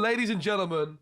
ladies and gentlemen,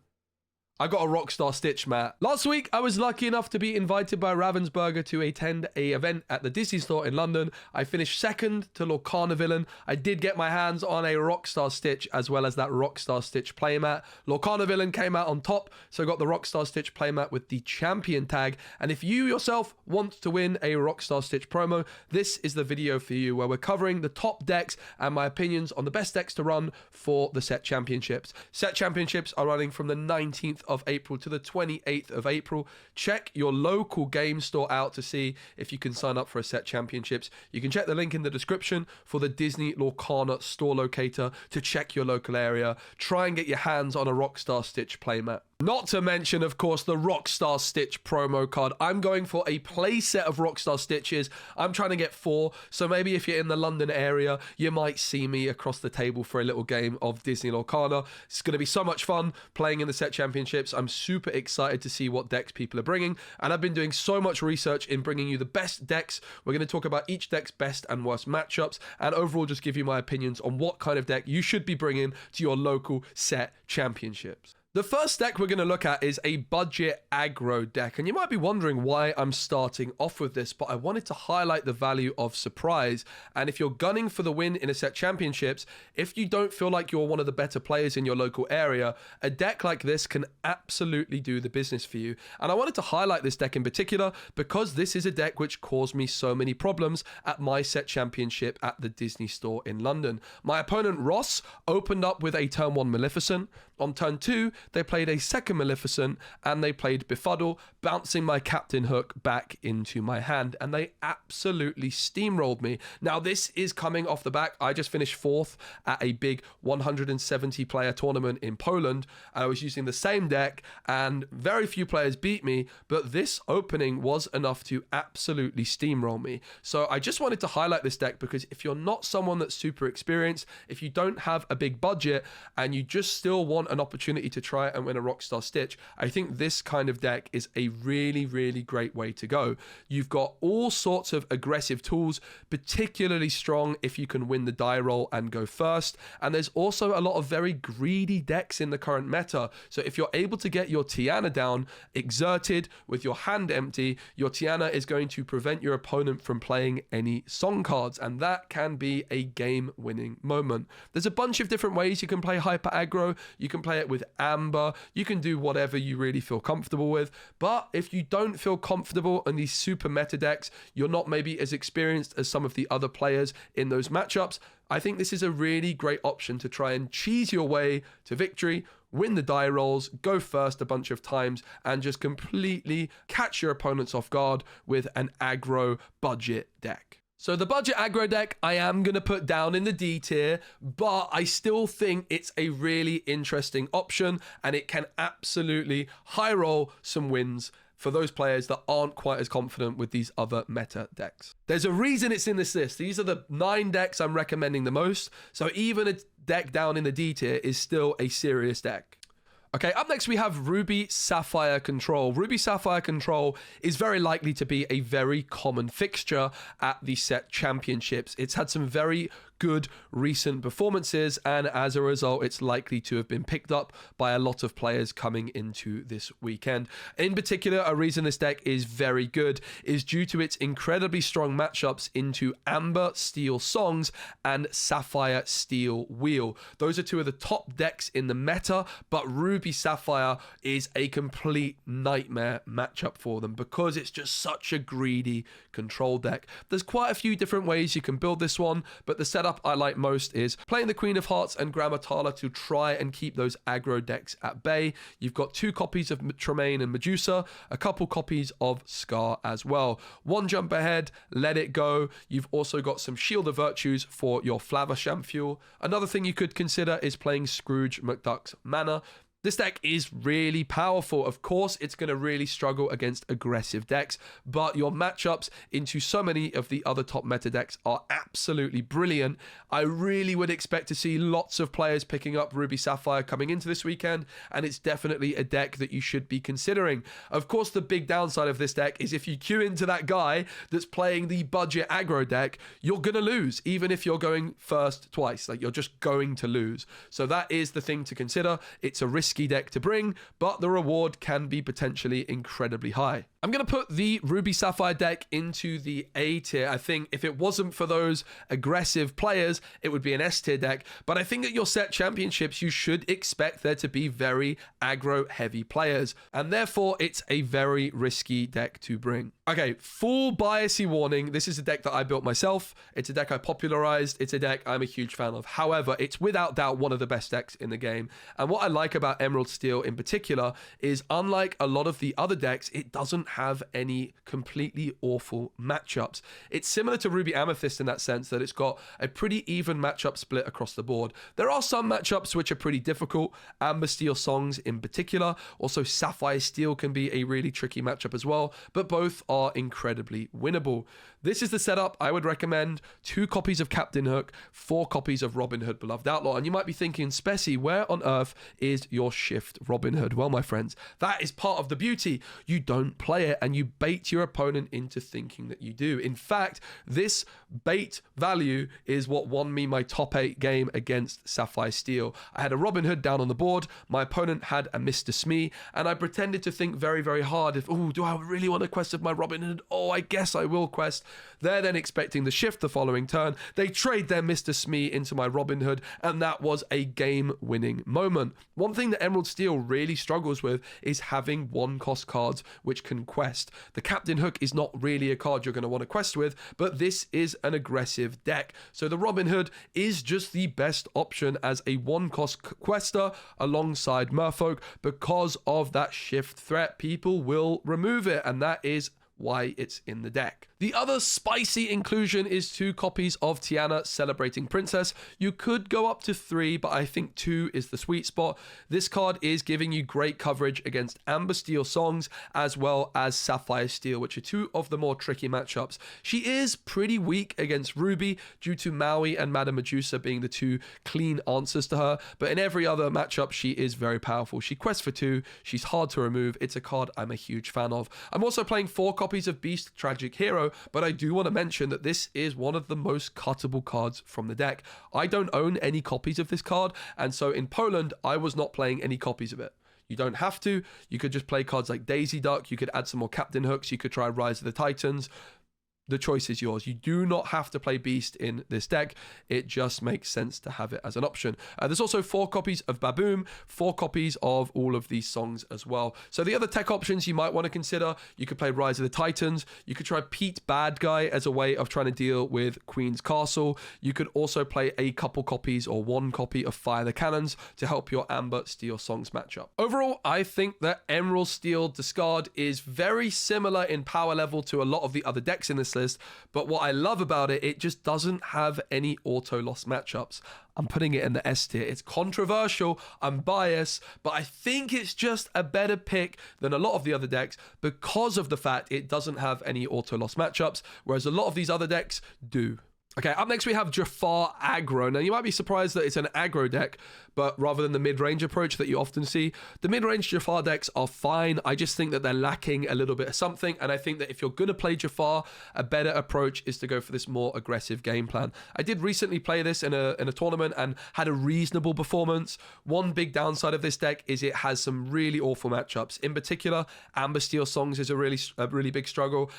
I got a Rockstar Stitch mat. Last week, I was lucky enough to be invited by Ravensburger to attend an event at the Disney store in London. I finished second to Lorcana Villain. I did get my hands on a Rockstar Stitch as well as that Rockstar Stitch playmat. Lorcana Villain came out on top, so I got the Rockstar Stitch playmat with the champion tag. And if you yourself want to win a Rockstar Stitch promo, this is the video for you, where we're covering the top decks and my opinions on the best decks to run for the set championships. Set championships are running from the 19th of April to the 28th of April. Check your local game store out to see if you can sign up for a set championships. You can check the link in the description for the Disney Lorcana store locator to check your local area. Try and get your hands on a Rockstar Stitch playmat. Not to mention, of course, the Rockstar Stitch promo card. I'm going for a play set of Rockstar Stitches. I'm trying to get 4, so maybe if you're in the London area, you might see me across the table for a little game of Disney Lorcana. It's going to be so much fun playing in the set championships. I'm super excited to see what decks people are bringing, and I've been doing so much research in bringing you the best decks. We're going to talk about each deck's best and worst matchups, and overall just give you my opinions on what kind of deck you should be bringing to your local set championships. The first deck we're going to look at is a budget aggro deck, and you might be wondering why I'm starting off with this, but I wanted to highlight the value of surprise. And if you're gunning for the win in a set championships, if you don't feel like you're one of the better players in your local area, a deck like this can absolutely do the business for you. And I wanted to highlight this deck in particular because this is a deck which caused me so many problems at my set championship at the Disney store in London. My opponent Ross opened up with a turn 1 Maleficent. On turn 2, they played a second Maleficent and they played Befuddle, bouncing my Captain Hook back into my hand, and they absolutely steamrolled me. Now, this is coming off the back. I just finished 4th at a big 170 player tournament in Poland. I was using the same deck and very few players beat me, but this opening was enough to absolutely steamroll me. So I just wanted to highlight this deck because if you're not someone that's super experienced, if you don't have a big budget and you just still want an opportunity to try and win a Rockstar Stitch, I think this kind of deck is a really, really great way to go. You've got all sorts of aggressive tools, particularly strong if you can win the die roll and go first. And there's also a lot of very greedy decks in the current meta. So if you're able to get your Tiana down exerted with your hand empty, your Tiana is going to prevent your opponent from playing any song cards, and that can be a game-winning moment. There's a bunch of different ways you can play hyper aggro. You can play it with Amber, you can do whatever you really feel comfortable with, but if you don't feel comfortable in these super meta decks, you're not maybe as experienced as some of the other players in those matchups, I think this is a really great option to try and cheese your way to victory, win the die rolls, go first a bunch of times, and just completely catch your opponents off guard with an aggro budget deck. So the budget aggro deck I am going to put down in the D tier, but I still think it's a really interesting option and it can absolutely high roll some wins for those players that aren't quite as confident with these other meta decks. There's a reason it's in this list. These are the 9 decks I'm recommending the most, so even a deck down in the D tier is still a serious deck. Okay, up next we have Ruby Sapphire Control. Ruby Sapphire Control is very likely to be a very common fixture at the set championships. It's had some very good recent performances, and as a result, it's likely to have been picked up by a lot of players coming into this weekend. In particular, a reason this deck is very good is due to its incredibly strong matchups into Amber Steel Songs and Sapphire Steel Wheel. Those are 2 of the top decks in the meta, but Ruby Sapphire is a complete nightmare matchup for them because it's just such a greedy control deck. There's quite a few different ways you can build this one, but the setup I like most is playing the Queen of Hearts and Grammatala to try and keep those aggro decks at bay. You've got 2 copies of Tremaine and Medusa, a couple copies of Scar as well. 1 jump ahead, let it go. You've also got some Shield of Virtues for your Flavershamp fuel. Another thing you could consider is playing Scrooge McDuck's Mana. This deck is really powerful. Of course, it's going to really struggle against aggressive decks, but your matchups into so many of the other top meta decks are absolutely brilliant. I really would expect to see lots of players picking up Ruby Sapphire coming into this weekend, and it's definitely a deck that you should be considering. Of course, the big downside of this deck is if you queue into that guy that's playing the budget aggro deck, you're going to lose, even if you're going first twice. Like, you're just going to lose. So that is the thing to consider. It's a risky deck to bring, but the reward can be potentially incredibly high. I'm going to put the Ruby Sapphire deck into the A tier. I think if it wasn't for those aggressive players, it would be an S tier deck, but I think at your set championships, you should expect there to be very aggro heavy players, and therefore it's a very risky deck to bring. Okay, full biasy warning. This is a deck that I built myself. It's a deck I popularized. It's a deck I'm a huge fan of. However, it's without doubt one of the best decks in the game. And what I like about Emerald Steel in particular is, unlike a lot of the other decks, it doesn't have any completely awful matchups. It's similar to Ruby Amethyst in that sense that it's got a pretty even matchup split across the board. There are some matchups which are pretty difficult, Amber Steel Songs in particular. Also, Sapphire Steel can be a really tricky matchup as well, but both are incredibly winnable. This is the setup I would recommend: 2 copies of Captain Hook, 4 copies of Robin Hood Beloved Outlaw. And you might be thinking, Spessy, where on earth is your shift Robin Hood? Well, my friends, that is part of the beauty. You don't play it and you bait your opponent into thinking that you do. In fact, this bait value is what won me my top 8 game against Sapphire Steel. I had a Robin Hood down on the board, my opponent had a Mr. Smee, and I pretended to think very, very hard if, oh, do I really want to quest with my Robin Hood? Oh, I guess I will quest. They're then expecting the shift the following turn. They trade their Mr. Smee into my Robin Hood, and that was a game-winning moment. One thing that Emerald Steel really struggles with is having 1-cost cards which can quest. The Captain Hook is not really a card you're going to want to quest with, but this is an aggressive deck. So the Robin Hood is just the best option as a 1-cost quester alongside Merfolk. Because of that shift threat, people will remove it, and that is why it's in the deck. The other spicy inclusion is 2 copies of Tiana Celebrating Princess. You could go up to 3, but I think 2 is the sweet spot. This card is giving you great coverage against Amber Steel Songs as well as Sapphire Steel, which are 2 of the more tricky matchups. She is pretty weak against Ruby due to Maui and Madame Medusa being the 2 clean answers to her, but in every other matchup, she is very powerful. She quests for 2, she's hard to remove. It's a card I'm a huge fan of. I'm also playing 4 copies of Beast Tragic Hero, but I do want to mention that this is one of the most cuttable cards from the deck. I don't own any copies of this card, and so in Poland, I was not playing any copies of it. You don't have to. You could just play cards like Daisy Duck. You could add some more Captain Hooks. You could try Rise of the Titans. The choice is yours. You do not have to play Beast in this deck. It just makes sense to have it as an option. There's also 4 copies of Baboom, 4 copies of all of these songs as well. So the other tech options you might want to consider, you could play Rise of the Titans. You could try Pete Bad Guy as a way of trying to deal with Queen's Castle. You could also play a couple copies or 1 copy of Fire the Cannons to help your Amber Steel Songs matchup. Overall, I think that Emerald Steel Discard is very similar in power level to a lot of the other decks in this list, but what I love about it, it just doesn't have any auto loss matchups. I'm putting it in the S tier. It's controversial, I'm biased, but I think it's just a better pick than a lot of the other decks because of the fact it doesn't have any auto loss matchups, whereas a lot of these other decks do. Okay, up next we have Jafar Aggro. Now, you might be surprised that it's an aggro deck, but rather than the mid-range approach that you often see, the mid-range Jafar decks are fine. I just think that they're lacking a little bit of something, and I think that if you're going to play Jafar, a better approach is to go for this more aggressive game plan. I did recently play this in a tournament and had a reasonable performance. One big downside of this deck is it has some really awful matchups. In particular, Amber Steel Songs is a really big struggle.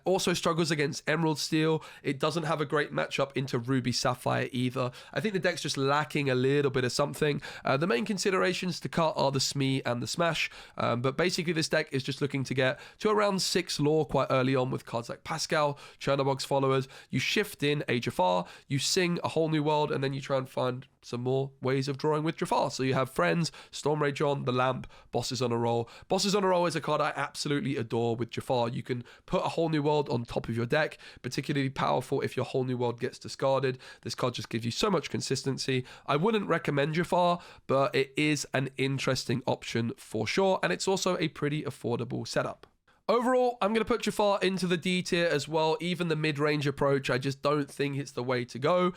Also struggles against Emerald Steel. It doesn't have a great matchup into Ruby Sapphire either. I think the deck's just lacking a little bit of something. The main considerations to cut are the Smee and the Smash, but basically this deck is just looking to get to around 6 lore quite early on with cards like Pascal, Chernobog's Followers. You shift in a Jafar, you sing A Whole New World, and then you try and find some more ways of drawing with Jafar. So you have Friends, Stormray John, The Lamp, Bosses on a Roll. Bosses on a Roll is a card I absolutely adore with Jafar. You can put A Whole New World on top of your deck, particularly powerful if your Whole New World World gets discarded. This card just gives you so much consistency. I wouldn't recommend Jafar, but it is an interesting option for sure, and it's also a pretty affordable setup. Overall, I'm going to put Jafar into the D tier as well. Even the mid-range approach, I just don't think it's the way to go.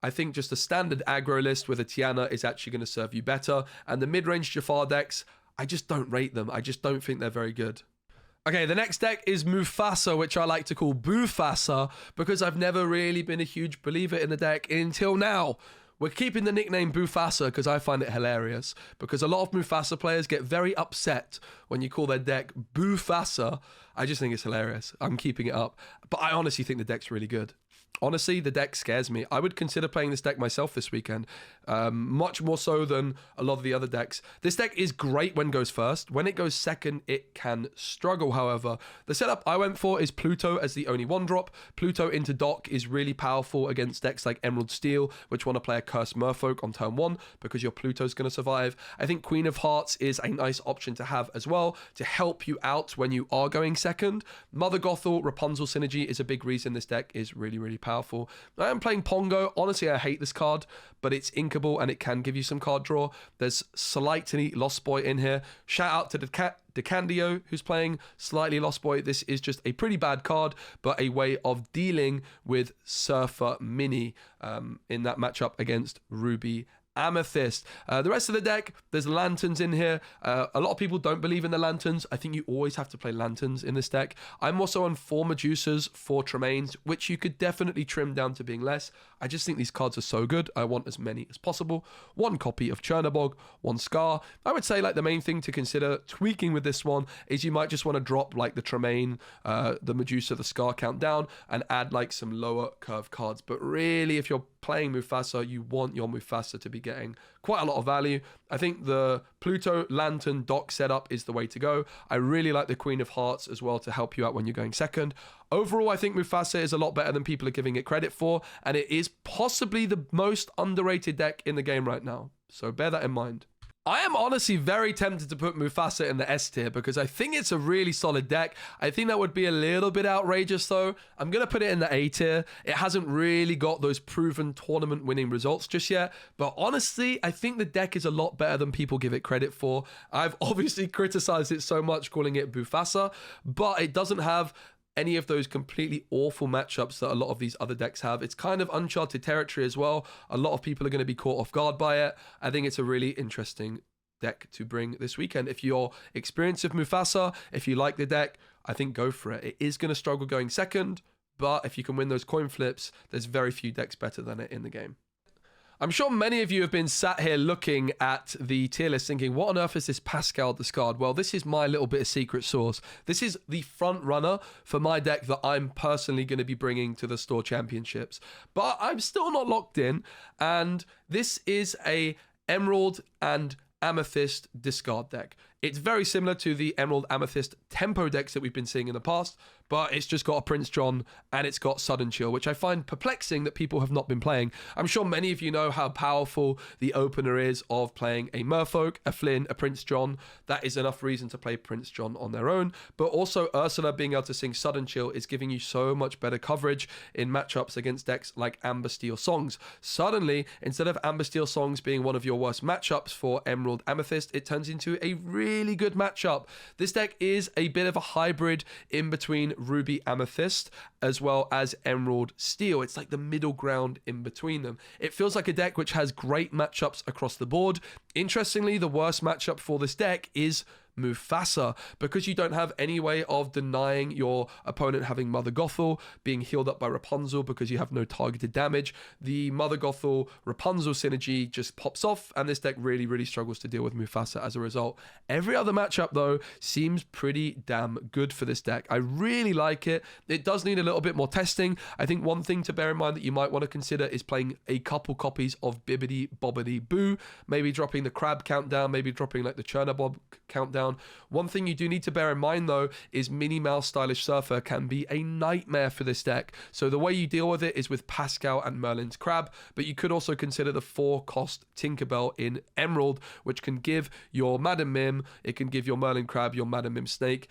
I think just a standard aggro list with a Tiana is actually going to serve you better. And the mid-range Jafar decks, I just don't rate them. I just don't think they're very good. Okay, the next deck is Mufasa, which I like to call BOOfasa, because I've never really been a huge believer in the deck until now. We're keeping the nickname BOOfasa because I find it hilarious, because a lot of Mufasa players get very upset when you call their deck BOOfasa. I just think it's hilarious. I'm keeping it up. But I honestly think the deck's really good. Honestly, the deck scares me. I would consider playing this deck myself this weekend, much more so than a lot of the other decks. This deck is great when it goes first. When it goes second, it can struggle, however. The setup I went for is Pluto as the only one-drop. Pluto into dock is really powerful against decks like Emerald Steel, which want to play a Cursed Merfolk on turn 1 because your Pluto's going to survive. I think Queen of Hearts is a nice option to have as well to help you out when you are going second. Mother Gothel, Rapunzel synergy is a big reason this deck is really, really powerful. I am playing Pongo. Honestly, I hate this card, but it's inkable and it can give you some card draw. There's slightly Lost Boy in here. Shout out to Decandio, who's playing slightly Lost Boy. This is just a pretty bad card, but a way of dealing with Surfer Mini in that matchup against Ruby Amethyst. The rest of the deck, there's lanterns in here. A lot of people don't believe in the lanterns. I think you always have to play lanterns in this deck. I'm also on 4 Medusas, 4 Tremaines, which you could definitely trim down to being less. I just think these cards are so good. I want as many as possible. 1 copy of Chernobog, 1 Scar. I would say like the main thing to consider tweaking with this one is you might just want to drop like the Tremaine, the Medusa, the Scar count down and add like some lower curve cards. But really, if you're playing Mufasa, you want your Mufasa to be getting quite a lot of value. I think the Pluto Lantern dock setup is the way to go. I really like the Queen of Hearts as well to help you out when you're going second. Overall, I think Mufasa is a lot better than people are giving it credit for, and it is possibly the most underrated deck in the game right now. So bear that in mind. I am honestly very tempted to put Mufasa in the S tier because I think it's a really solid deck. I think that would be a little bit outrageous though. I'm going to put it in the A tier. It hasn't really got those proven tournament winning results just yet. But honestly, I think the deck is a lot better than people give it credit for. I've obviously criticized it so much calling it BOOfasa, but it doesn't have any of those completely awful matchups that a lot of these other decks have. It's kind of uncharted territory as well. A lot of people are going to be caught off guard by it. I think it's a really interesting deck to bring this weekend. If you're experienced with Mufasa, if you like the deck, I think go for it. It is going to struggle going second, but if you can win those coin flips, there's very few decks better than it in the game. I'm sure many of you have been sat here looking at the tier list thinking, what on earth is this Pascal discard? Well, this is my little bit of secret sauce. This is the front runner for my deck that I'm personally going to be bringing to the store championships. But I'm still not locked in, and this is a Emerald and Amethyst discard deck. It's very similar to the Emerald Amethyst tempo decks that we've been seeing in the past, but it's just got a Prince John and it's got Sudden Chill, which I find perplexing that people have not been playing. I'm sure many of you know how powerful the opener is of playing a Merfolk, a Flynn, a Prince John. That is enough reason to play Prince John on their own, but also Ursula being able to sing Sudden Chill is giving you so much better coverage in matchups against decks like Amber Steel Songs. Suddenly, instead of Amber Steel Songs being one of your worst matchups for Emerald Amethyst, it turns into a really good matchup. This deck is a bit of a hybrid in between Ruby Amethyst as well as Emerald Steel. It's like the middle ground in between them. It feels like a deck which has great matchups across the board. Interestingly, the worst matchup for this deck is Mufasa, because you don't have any way of denying your opponent having Mother Gothel, being healed up by Rapunzel because you have no targeted damage. The Mother Gothel Rapunzel synergy just pops off, and this deck really, really struggles to deal with Mufasa as a result. Every other matchup, though, seems pretty damn good for this deck. I really like it. It does need a little bit more testing. I think one thing to bear in mind that you might want to consider is playing a couple copies of Bibbidi Bobbidi Boo, maybe dropping the Crab countdown, maybe dropping like the Chernobog countdown, down. One thing you do need to bear in mind, though, is Minnie Mouse Stylish Surfer can be a nightmare for this deck. So the way you deal with it is with Pascal and Merlin's Crab, but you could also consider the 4-cost Tinkerbell in Emerald, which can give your Madam Mim, it can give your Merlin Crab, your Madam Mim Snake,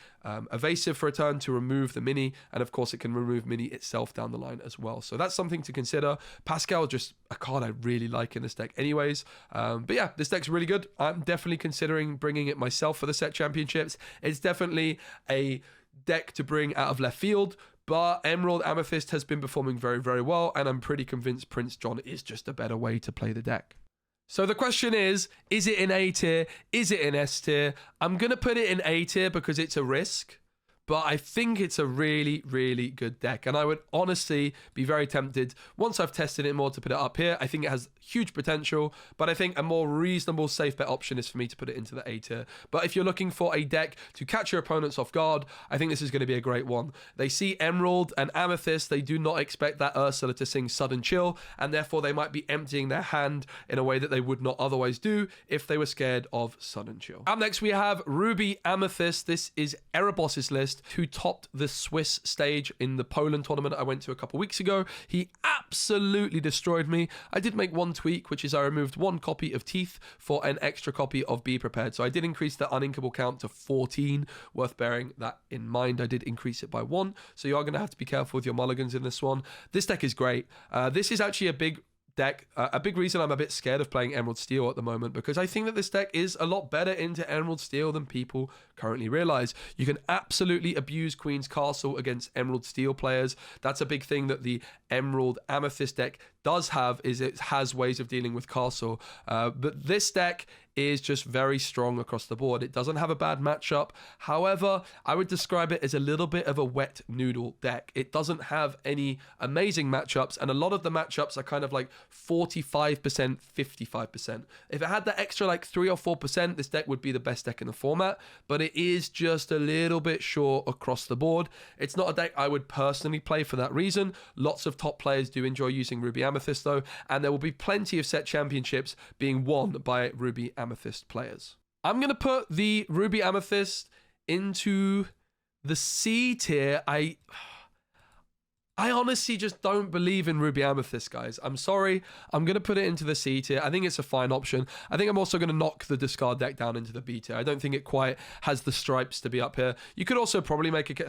evasive for a turn to remove the Minnie, and of course it can remove Minnie itself down the line as well. So that's something to consider. Pascal, just a card I really like in this deck anyways. But yeah, this deck's really good. I'm definitely considering bringing it myself for the set championships. It's definitely a deck to bring out of left field, but Emerald Amethyst has been performing very, very well, and I'm pretty convinced Prince John is just a better way to play the deck. So the question is it in A tier? Is it in S tier? I'm going to put it in A tier because it's a risk, but I think it's a really, really good deck. And I would honestly be very tempted, once I've tested it more, to put it up here. I think it has huge potential, but I think a more reasonable safe bet option is for me to put it into the A tier. But if you're looking for a deck to catch your opponents off guard, I think this is going to be a great one. They see Emerald and Amethyst, they do not expect that Ursula to sing Sudden Chill, and therefore they might be emptying their hand in a way that they would not otherwise do if they were scared of Sudden Chill. Up next we have Ruby Amethyst. This is Erebos's list, who topped the Swiss stage in the Poland tournament I went to a couple weeks ago. He absolutely destroyed me. I did make one tweak, which is I removed 1 copy of Teeth for an extra copy of Be Prepared. So I did increase the uninkable count to 14. Worth bearing that in mind. I did increase it by 1. So you are going to have to be careful with your mulligans in this one. This deck is great. This is actually a big deck. A big reason I'm a bit scared of playing Emerald Steel at the moment, because I think that this deck is a lot better into Emerald Steel than people currently realize. You can absolutely abuse Queen's Castle against Emerald Steel players. That's a big thing that the Emerald Amethyst deck does have, is it has ways of dealing with Castle. But this deck is just very strong across the board. It doesn't have a bad matchup. However, I would describe it as a little bit of a wet noodle deck. It doesn't have any amazing matchups, and a lot of the matchups are kind of like 45%, 55%. If it had that extra like 3 or 4%, this deck would be the best deck in the format, but it is just a little bit short across the board. It's not a deck I would personally play for that reason. Lots of top players do enjoy using Ruby Amethyst though, and there will be plenty of set championships being won by Ruby Amethyst players. I'm going to put the Ruby Amethyst into the C tier. I honestly just don't believe in Ruby Amethyst, guys. I'm sorry. I'm going to put it into the C tier. I think it's a fine option. I think I'm also going to knock the discard deck down into the B tier. I don't think it quite has the stripes to be up here. You could also probably make it...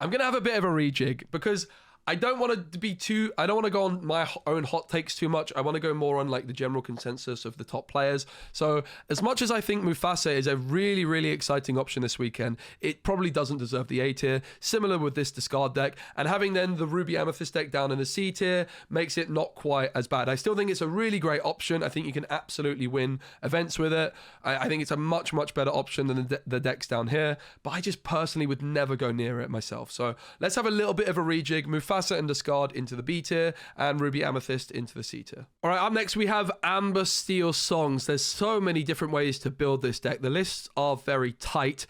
I'm going to have a bit of a rejig because I don't want to be too... I don't want to go on my own hot takes too much. I want to go more on like the general consensus of the top players. So as much as I think Mufasa is a really, really exciting option this weekend, it probably doesn't deserve the A tier. Similar with this discard deck. And having then the Ruby Amethyst deck down in the C tier makes it not quite as bad. I still think it's a really great option. I think you can absolutely win events with it. I think it's a much, much better option than the decks down here. But I just personally would never go near it myself. So let's have a little bit of a rejig. Mufasa and discard into the B tier, and Ruby Amethyst into the C tier. All right, up next we have Amber Steel Songs. There's so many different ways to build this deck. The lists are very tight.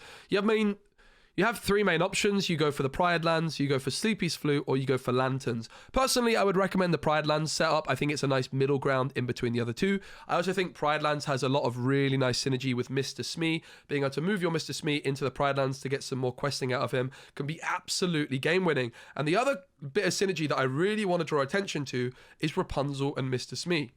You have 3 main options. You go for the Pride Lands, you go for Sleepy's Flute, or you go for Lanterns. Personally, I would recommend the Pride Lands setup. I think it's a nice middle ground in between the other two. I also think Pride Lands has a lot of really nice synergy with Mr. Smee. Being able to move your Mr. Smee into the Pride Lands to get some more questing out of him can be absolutely game-winning. And the other bit of synergy that I really want to draw attention to is Rapunzel and Mr. Smee.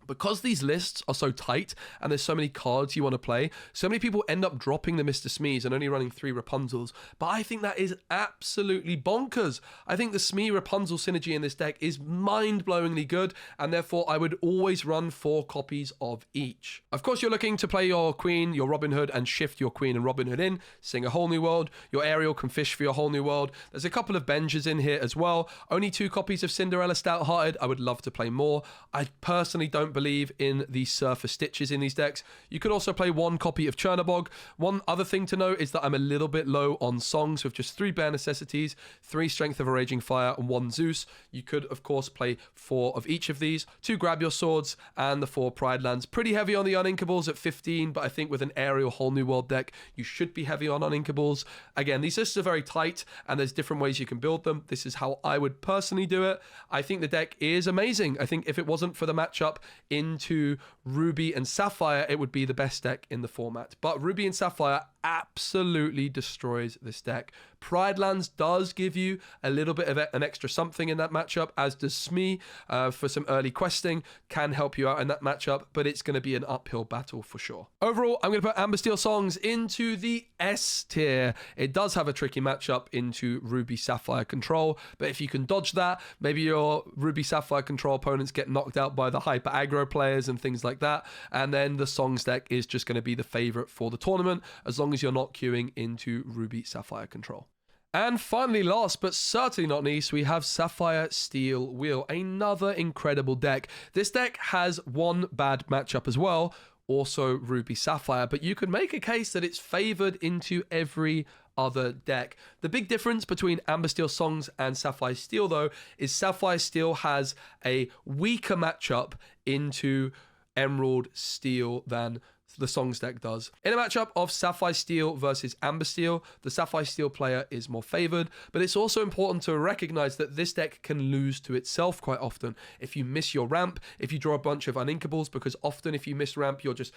Because these lists are so tight and there's so many cards you want to play, so many people end up dropping the Mr. Smees and only running 3 Rapunzels. But I think that is absolutely bonkers. I think the Smee Rapunzel synergy in this deck is mind-blowingly good, and therefore I would always run 4 copies of each. Of course, you're looking to play your Queen, your Robin Hood, and shift your Queen and Robin Hood in, sing a whole new world. Your Ariel can fish for your whole new world. There's a couple of Benjas in here as well. Only 2 copies of Cinderella Stout-Hearted. I would love to play more. I personally don't believe in the Sapphire Stitches in these decks. You could also play 1 copy of Chernabog. One other thing to note is that I'm a little bit low on songs with just 3 Bare Necessities, 3 Strength of a Raging Fire, and 1 Zeus. You could, of course, play 4 of each of these, 2 Grab Your Swords, and the 4 Pride Lands. Pretty heavy on the uninkables at 15, but I think with an Ariel Whole New World deck, you should be heavy on uninkables. Again, these lists are very tight, and there's different ways you can build them. This is how I would personally do it. I think the deck is amazing. I think if it wasn't for the matchup, into Ruby and Sapphire, it would be the best deck in the format. But Ruby and Sapphire absolutely destroys this deck. Pride Lands does give you a little bit of an extra something in that matchup, as does Smee for some early questing, can help you out in that matchup, but it's going to be an uphill battle for sure. Overall, I'm going to put Amber Steel Songs into the S tier. It does have a tricky matchup into Ruby Sapphire control, but if you can dodge that, maybe your Ruby Sapphire control opponents get knocked out by the hyper aggro players and things like that, and then the Songs deck is just going to be the favorite for the tournament, as long as you're not queuing into Ruby Sapphire control. And finally, last but certainly not least, we have Sapphire Steel Wheel, another incredible deck. This deck has one bad matchup as well, also Ruby Sapphire, but you can make a case that it's favored into every other deck. The big difference between Amber Steel Songs and Sapphire Steel, though, is Sapphire Steel has a weaker matchup into Emerald Steel than the Songs deck does. In a matchup of Sapphire Steel versus Amber Steel, the Sapphire Steel player is more favored, but it's also important to recognize that this deck can lose to itself quite often. If you miss your ramp, if you draw a bunch of uninkables, because often if you miss ramp, you're just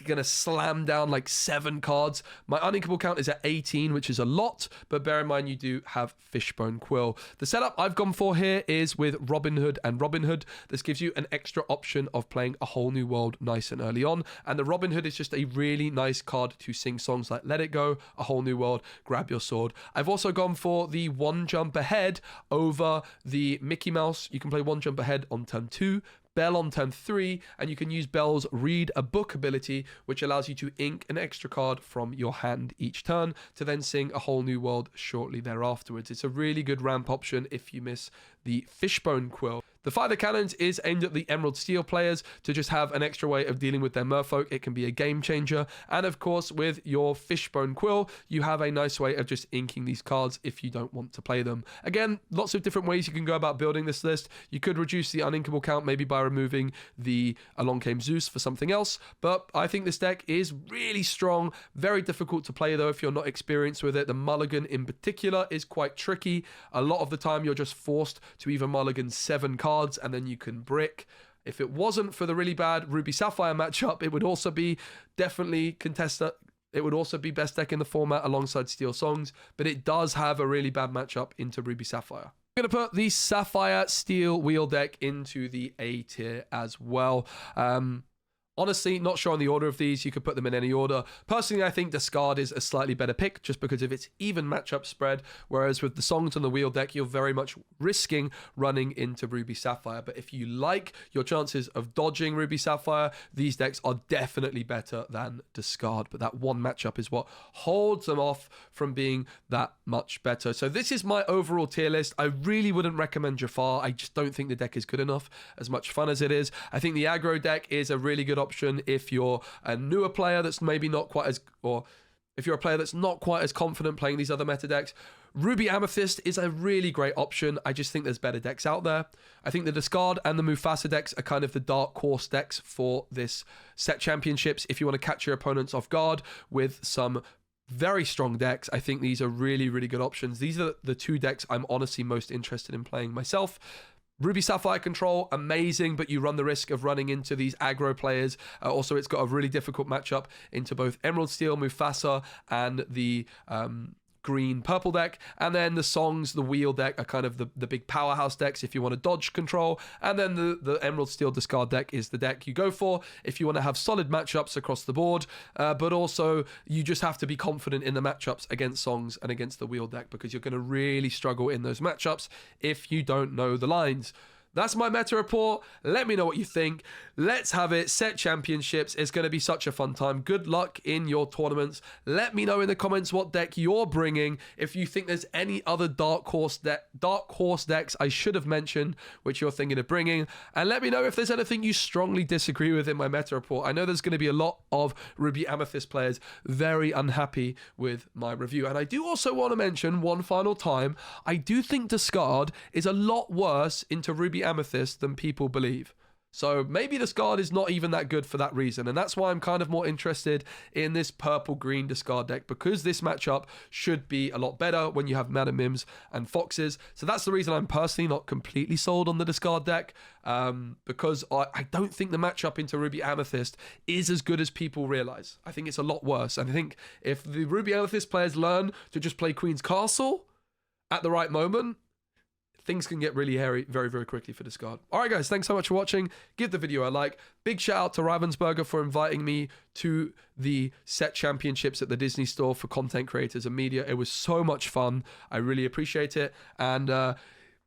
gonna slam down like 7 cards. My uninkable count is at 18, which is a lot, but bear in mind you do have Fishbone Quill. The setup I've gone for here is with Robin Hood and Robin Hood. This gives you an extra option of playing a whole new world nice and early on, and the Robin Hood is just a really nice card to sing songs like Let It Go, A Whole New World, Grab Your Sword. I've also gone for the 1 jump ahead over the Mickey Mouse. You can play 1 jump ahead on turn 2, Bell on turn 3, and you can use Bell's Read a Book ability, which allows you to ink an extra card from your hand each turn to then sing A Whole New World shortly thereafterwards. It's a really good ramp option if you miss the Fishbone Quill. The Fire the Cannons is aimed at the Emerald Steel players to just have an extra way of dealing with their merfolk. It can be a game changer. And of course, with your Fishbone Quill, you have a nice way of just inking these cards if you don't want to play them. Again, lots of different ways you can go about building this list. You could reduce the uninkable count maybe by removing the Along Came Zeus for something else. But I think this deck is really strong. Very difficult to play though if you're not experienced with it. The mulligan in particular is quite tricky. A lot of the time you're just forced to either mulligan 7 cards and then you can brick. If it wasn't for the really bad Ruby Sapphire matchup, it would also be definitely contested. It would also be best deck in the format alongside Steel Songs, but it does have a really bad matchup into Ruby Sapphire. I'm going to put the Sapphire Steel Wheel deck into the A tier as well. Honestly, not sure on the order of these. You could put them in any order. Personally, I think Discard is a slightly better pick just because of its even matchup spread, whereas with the Songs on the Wheel deck, you're very much risking running into Ruby Sapphire. But if you like your chances of dodging Ruby Sapphire, these decks are definitely better than Discard. But that one matchup is what holds them off from being that much better. So this is my overall tier list. I really wouldn't recommend Jafar. I just don't think the deck is good enough, as much fun as it is. I think the aggro deck is a really good option if you're a newer player that's maybe not quite as, or if you're a player that's not quite as confident playing these other meta decks. Ruby Amethyst is a really great option. I just think there's better decks out there. I think the Discard and the Mufasa decks are kind of the dark horse decks for this set championships. If you want to catch your opponents off guard with some very strong decks, I think these are really, really good options. These are the 2 decks I'm honestly most interested in playing myself. Ruby Sapphire control, amazing, but you run the risk of running into these aggro players. Also, it's got a really difficult matchup into both Emerald Steel, Mufasa, and the green purple deck. And then the Songs, the Wheel deck are kind of the big powerhouse decks if you want to dodge control. And then the Emerald Steel Discard deck is the deck you go for if you want to have solid matchups across the board. But also, you just have to be confident in the matchups against Songs and against the Wheel deck, because you're going to really struggle in those matchups if you don't know the lines. That's my meta report. Let me know what you think. Let's have it. Set championships. It's going to be such a fun time. Good luck in your tournaments. Let me know in the comments what deck you're bringing. If you think there's any other dark horse decks I should have mentioned, which you're thinking of bringing. And let me know if there's anything you strongly disagree with in my meta report. I know there's going to be a lot of Ruby Amethyst players very unhappy with my review. And I do also want to mention one final time, I do think Discard is a lot worse into Ruby Amethyst than people believe. So maybe discard is not even that good for that reason. And that's why I'm kind of more interested in this purple-green discard deck, because this matchup should be a lot better when you have Madam Mims and Foxes. So that's the reason I'm personally not completely sold on the discard deck, because I don't think the matchup into Ruby Amethyst is as good as people realize. I think it's a lot worse. And I think if the Ruby Amethyst players learn to just play Queen's Castle at the right moment, things can get really hairy very, very quickly for discard. All right, guys, thanks so much for watching. Give the video a like. Big shout out to Ravensburger for inviting me to the set championships at the Disney store for content creators and media. It was so much fun. I really appreciate it. And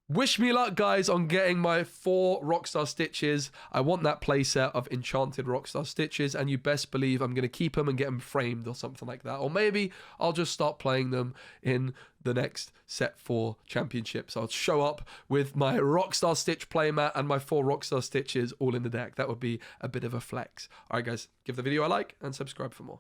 wish me luck, guys, on getting my 4 Rockstar Stitches. I want that playset of enchanted Rockstar Stitches, and you best believe I'm going to keep them and get them framed or something like that. Or maybe I'll just start playing them in the next set 4 championships. I'll show up with my Rockstar Stitch playmat and my 4 Rockstar Stitches all in the deck. That would be a bit of a flex. All right, guys, give the video a like and subscribe for more.